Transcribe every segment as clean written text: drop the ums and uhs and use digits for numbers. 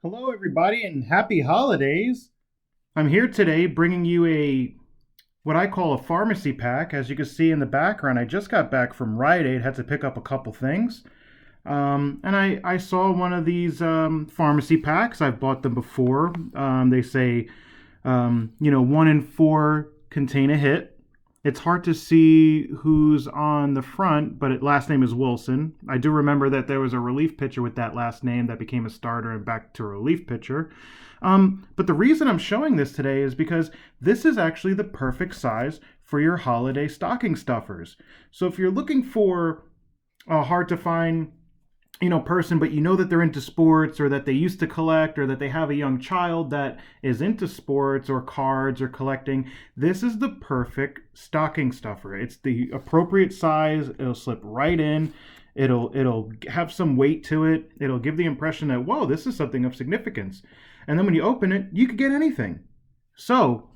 Hello, everybody, and happy holidays. I'm here today bringing you what I call a pharmacy pack. As you can see in the background, I just got back from Rite Aid, had to pick up a couple things. And I saw one of these pharmacy packs. I've bought them before. They say, 1 in 4 contain a hit. It's hard to see who's on the front, but last name is Wilson. I do remember that there was a relief pitcher with that last name that became a starter and back to a relief pitcher. But the reason I'm showing this today is because this is actually the perfect size for your holiday stocking stuffers. So if you're looking for a hard to find person, but that they're into sports or that they used to collect or that they have a young child that is into sports or cards or collecting, this is the perfect stocking stuffer. It's the appropriate size. It'll slip right in. It'll have some weight to it. It'll give the impression that, whoa, this is something of significance. And then when you open it, you could get anything. So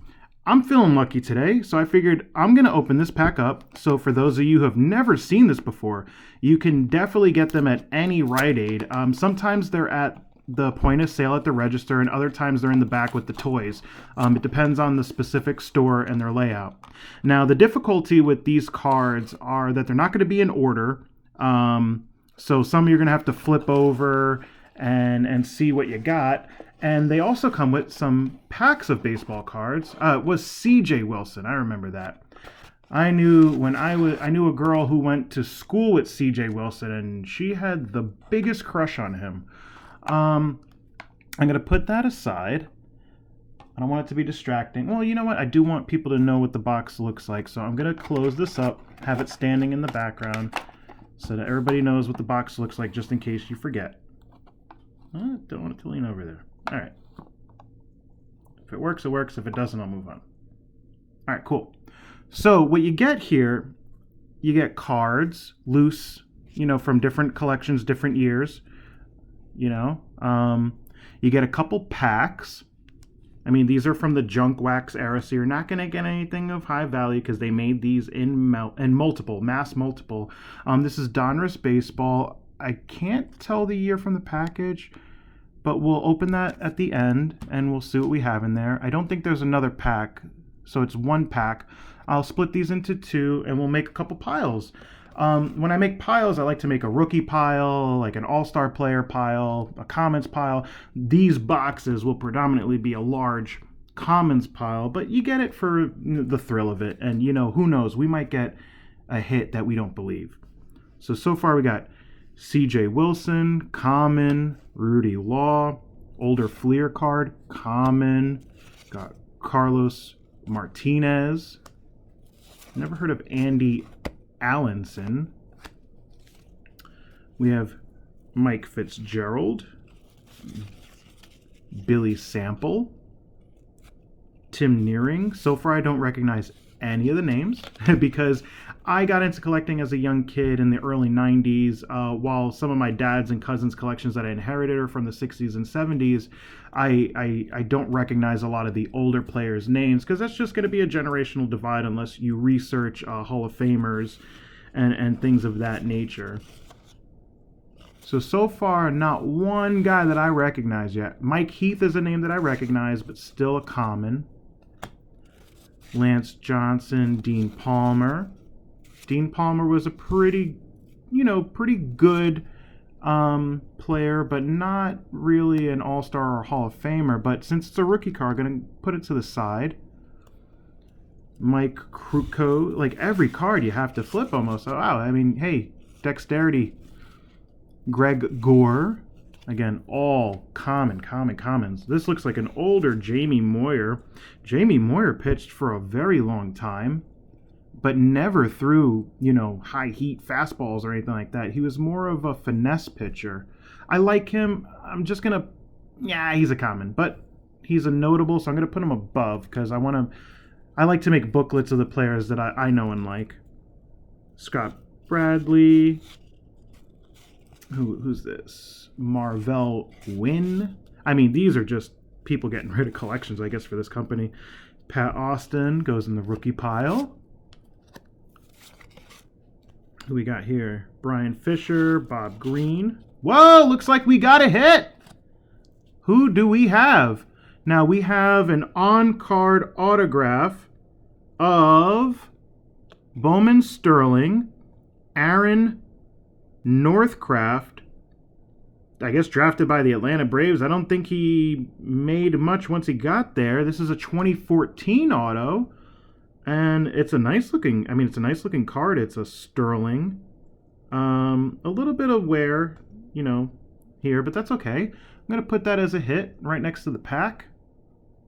I'm feeling lucky today, so I figured I'm going to open this pack up. So for those of you who have never seen this before, you can definitely get them at any Rite Aid. Sometimes they're at the point of sale at the register, and other times they're in the back with the toys. It depends on the specific store and their layout. Now, the difficulty with these cards are that they're not going to be in order. So some you're going to have to flip over and see what you got. And they also come with some packs of baseball cards. It was C.J. Wilson. I remember that. I knew a girl who went to school with C.J. Wilson, and she had the biggest crush on him. I'm gonna put that aside. I don't want it to be distracting. Well, you know what? I do want people to know what the box looks like, so I'm gonna close this up, have it standing in the background, so that everybody knows what the box looks like, just in case you forget. Don't want it to lean over there. All right. If it works, it works. If it doesn't, I'll move on. All right, cool. So what you get here, you get cards, loose, from different collections, different years. You get a couple packs. I mean, these are from the junk wax era, so you're not going to get anything of high value because they made these in mass multiple. This is Donruss Baseball. I can't tell the year from the package, but we'll open that at the end and we'll see what we have in there. I don't think there's another pack, so it's one pack. I'll split these into two and we'll make a couple piles. When I make piles, I like to make a rookie pile, like an all-star player pile, a commons pile. These boxes will predominantly be a large commons pile, but you get it for the thrill of it. And who knows, we might get a hit that we don't believe. So far we got C.J. Wilson, common. Rudy Law, older Fleer card, common. Got Carlos Martinez. Never heard of Andy Allenson. We have Mike Fitzgerald, Billy Sample, Tim Nearing. So far, I don't recognize any of the names because I got into collecting as a young kid in the early 90s, while some of my dad's and cousins' collections that I inherited are from the 60s and 70s. I don't recognize a lot of the older players' names because that's just going to be a generational divide unless you research Hall of Famers and things of that nature. So far, not one guy that I recognize yet. Mike Heath is a name that I recognize, but still a common. Lance Johnson, Dean Palmer. Dean Palmer was a pretty good player, but not really an all-star or Hall of Famer. But since it's a rookie card, I'm going to put it to the side. Mike Krutko, like every card you have to flip almost. Oh, wow, I mean, hey, dexterity. Greg Gore. Again, all commons. This looks like an older Jamie Moyer. Jamie Moyer pitched for a very long time, but never threw, high heat fastballs or anything like that. He was more of a finesse pitcher. I like him. I'm just going to, he's a common, but he's a notable, so I'm going to put him above because I like to make booklets of the players that I know and like. Scott Bradley. Who's this? Marvell Wynn. I mean, these are just people getting rid of collections, I guess, for this company. Pat Austin goes in the rookie pile. Who we got here? Brian Fisher, Bob Green. Whoa, looks like we got a hit. Who do we have? Now we have an on-card autograph of Bowman Sterling, Aaron Northcraft, I guess drafted by the Atlanta Braves. I don't think he made much once he got there. This is a 2014 auto, and it's a nice looking card. It's a Sterling. A little bit of wear, here, but that's okay. I'm going to put that as a hit right next to the pack,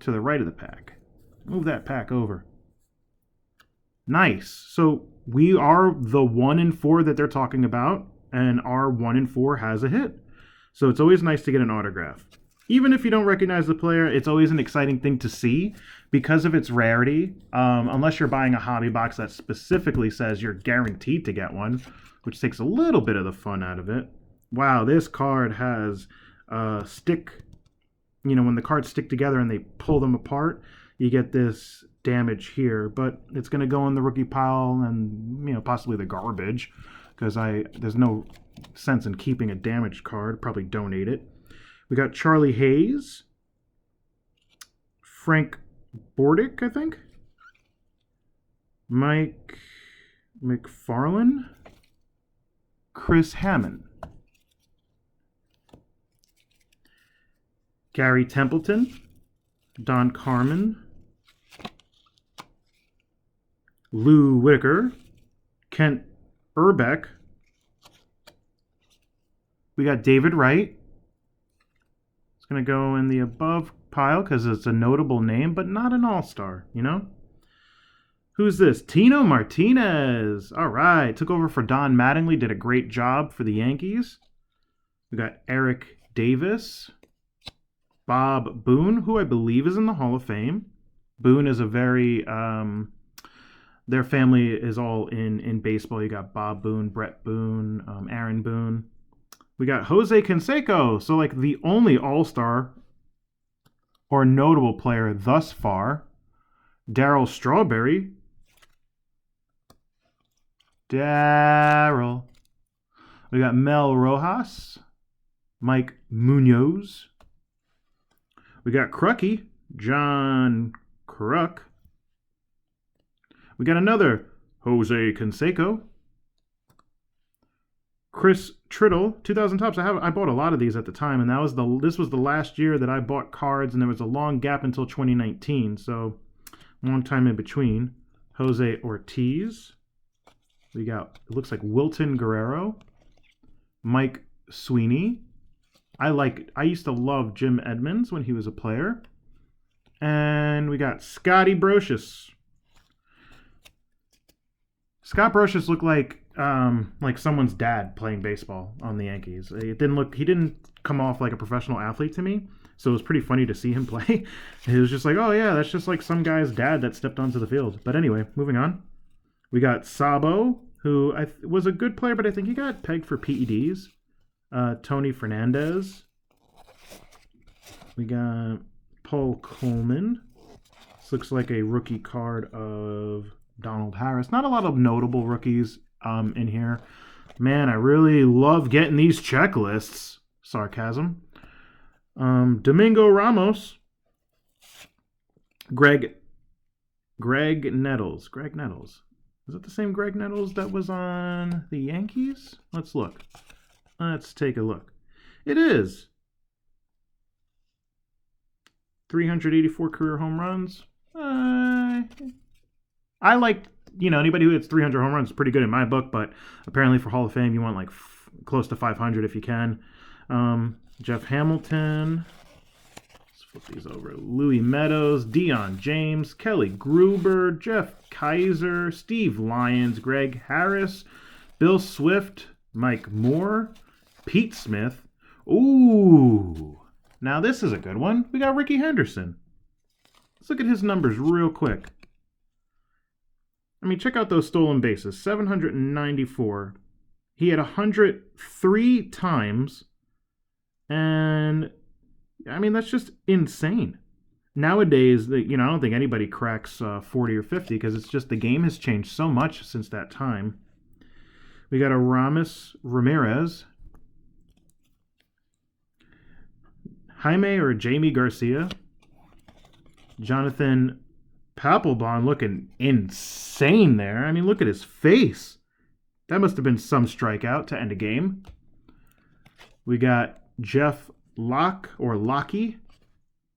to the right of the pack. Move that pack over. Nice. So we are the 1 in 4 that they're talking about, and our 1 in 4 has a hit. So it's always nice to get an autograph. Even if you don't recognize the player, it's always an exciting thing to see because of its rarity. Unless you're buying a hobby box that specifically says you're guaranteed to get one, which takes a little bit of the fun out of it. Wow, this card has stick. When the cards stick together and they pull them apart, you get this damage here. But it's going to go in the rookie pile and possibly the garbage because there's no sense in keeping a damaged card. Probably donate it. We got Charlie Hayes, Frank Bordick, I think, Mike McFarlane, Chris Hammond, Gary Templeton, Don Carmen, Lou Whitaker, Kent Urbeck. We got David Wright. It's going to go in the above pile because it's a notable name, but not an all-star, Who's this? Tino Martinez. All right. Took over for Don Mattingly. Did a great job for the Yankees. We got Eric Davis. Bob Boone, who I believe is in the Hall of Fame. Boone is a very... their family is all in baseball. You got Bob Boone, Brett Boone, Aaron Boone. We got Jose Canseco. So like the only all-star or notable player thus far. Darryl Strawberry. Darryl. We got Mel Rojas. Mike Munoz. We got Crucky. John Kruk. We got another Jose Canseco. Chris Triddle, 2,000 tops. I bought a lot of these at the time, and this was the last year that I bought cards, and there was a long gap until 2019, so long time in between. Jose Ortiz. We got, it looks like Wilton Guerrero. Mike Sweeney. I used to love Jim Edmonds when he was a player. And we got Scotty Brocious. Scott Brocious looked like someone's dad playing baseball on the Yankees. He didn't come off like a professional athlete to me, so it was pretty funny to see him play. It was just like, oh yeah, that's just like some guy's dad that stepped onto the field. But anyway, moving on. We got Sabo, who was a good player, but I think he got pegged for PEDs. Tony Fernandez. We got Paul Coleman. This looks like a rookie card of Donald Harris. Not a lot of notable rookies in here. Man, I really love getting these checklists. Sarcasm. Domingo Ramos. Greg Nettles. Greg Nettles. Is that the same Greg Nettles that was on the Yankees? Let's look. Let's take a look. It is. 384 career home runs. I like, anybody who hits 300 home runs is pretty good in my book, but apparently for Hall of Fame, you want like close to 500 if you can. Jeff Hamilton. Let's flip these over. Louis Meadows, Deion James, Kelly Gruber, Jeff Kaiser, Steve Lyons, Greg Harris, Bill Swift, Mike Moore, Pete Smith. Ooh. Now this is a good one. We got Ricky Henderson. Let's look at his numbers real quick. I mean, check out those stolen bases. 794. He had 103 times. And, I mean, that's just insane. Nowadays, I don't think anybody cracks 40 or 50 because it's just the game has changed so much since that time. We got a Ramirez. Jaime or Jamie Garcia. Jonathan Papelbon looking insane there. I mean, look at his face. That must have been some strikeout to end a game. We got Jeff Locke or Lockie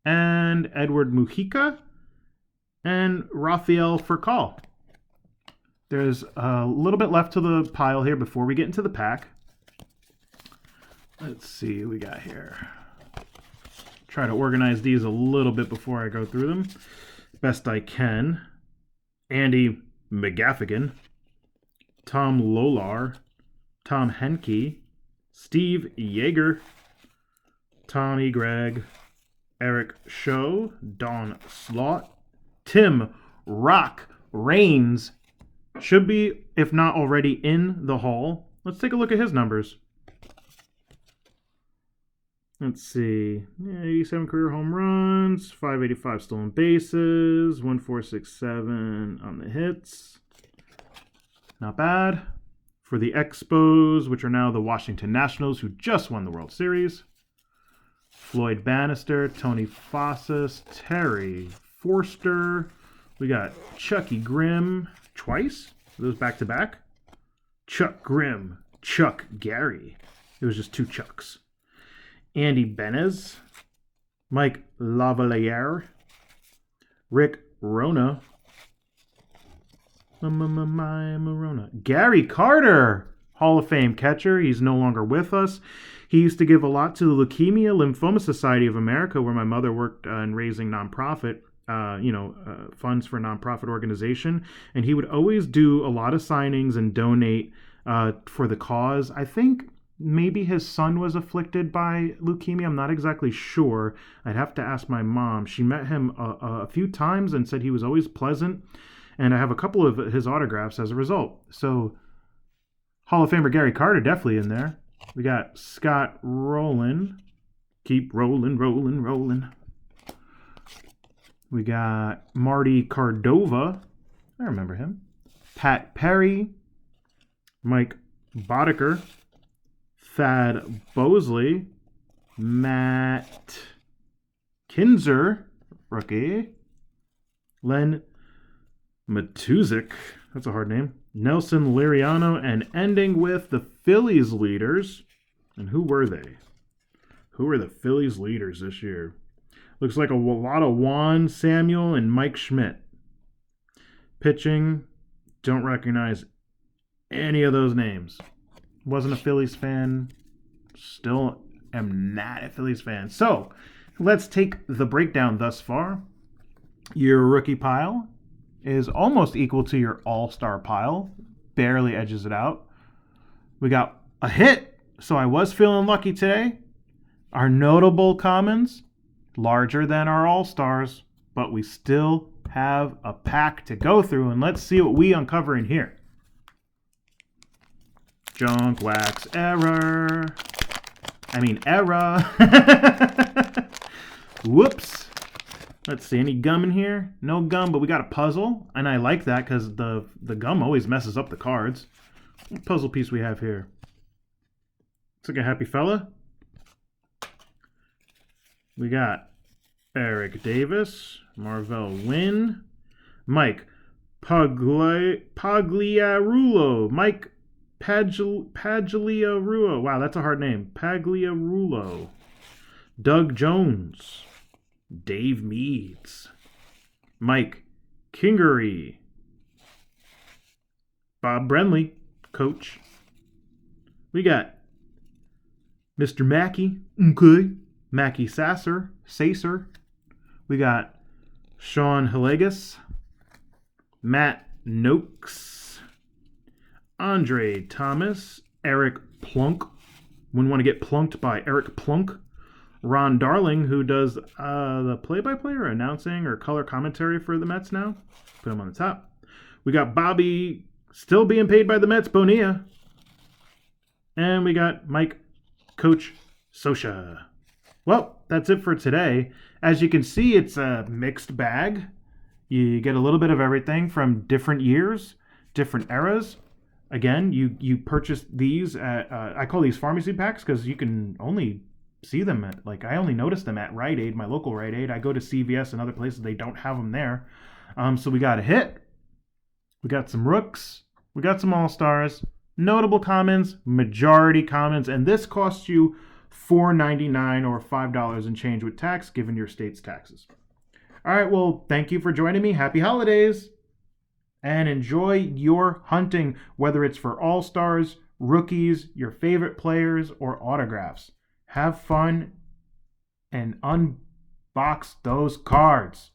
and Edward Mujica and Rafael Furcal. There's a little bit left to the pile here before we get into the pack. Let's see what we got here. Try to organize these a little bit before I go through them. Best I can. Andy McGaffigan. Tom Lolar. Tom Henke. Steve Yeager. Tommy Gregg. Eric Show. Don Slot. Tim Rock Reigns. Should be, if not already, in the haul. Let's take a look at his numbers. Let's see. 87 career home runs, 585 stolen bases, 1467 on the hits. Not bad. For the Expos, which are now the Washington Nationals, who just won the World Series. Floyd Bannister, Tony Fossas, Terry Forster. We got Chucky Grimm twice. Are those back to back? Chuck Grimm, Chuck Gary. It was just two Chucks. Andy Benez, Mike Lavaliere, Rick Rona, Marona, Gary Carter, Hall of Fame catcher. He's no longer with us. He used to give a lot to the Leukemia Lymphoma Society of America, where my mother worked in raising nonprofit, funds for a nonprofit organization. And he would always do a lot of signings and donate for the cause. I think maybe his son was afflicted by leukemia. I'm not exactly sure. I'd have to ask my mom. She met him a few times and said he was always pleasant. And I have a couple of his autographs as a result. So Hall of Famer Gary Carter definitely in there. We got Scott Rowland. Keep rolling, rolling, rolling. We got Marty Cordova. I remember him. Pat Perry. Mike Boddicker. Thad Bosley, Matt Kinzer, rookie, Len Matuzik, that's a hard name, Nelson Liriano, and ending with the Phillies leaders. And who were they? Who were the Phillies leaders this year? Looks like a lot of Juan Samuel and Mike Schmidt. Pitching, don't recognize any of those names. Wasn't a Phillies fan. Still am not a Phillies fan. So, let's take the breakdown thus far. Your rookie pile is almost equal to your all-star pile. Barely edges it out. We got a hit, so I was feeling lucky today. Our notable commons, larger than our all-stars, but we still have a pack to go through, and let's see what we uncover in here. Junk wax error. Error. Whoops. Let's see, any gum in here? No gum, but we got a puzzle, and I like that because the gum always messes up the cards. What puzzle piece we have here? Looks like a happy fella. We got Eric Davis, Marvell Wynn, Mike Pagliarulo, Mike Pagliarulo. Wow, that's a hard name. Pagliarulo. Doug Jones. Dave Meads. Mike Kingery. Bob Brenly, coach. We got Mr. Mackey. Okay. Mackey Sacer. We got Sean Hillegas. Matt Noakes. Andre Thomas, Eric Plunk. Wouldn't want to get plunked by Eric Plunk. Ron Darling, who does the play-by-play or announcing or color commentary for the Mets now. Put him on the top. We got Bobby, still being paid by the Mets, Bonilla. And we got Mike Coach Sosha. Well, that's it for today. As you can see, it's a mixed bag. You get a little bit of everything from different years, different eras. Again, you purchase these at, I call these pharmacy packs because you can only see them at, like, I only notice them at Rite Aid, my local Rite Aid. I go to CVS and other places, they don't have them there. So we got a hit, we got some rooks, we got some all-stars, notable commons, majority commons, and this costs you $4.99 or $5 and change with tax, given your state's taxes. All right, well, thank you for joining me. Happy holidays, and enjoy your hunting, whether it's for all-stars, rookies, your favorite players, or autographs. Have fun and unbox those cards.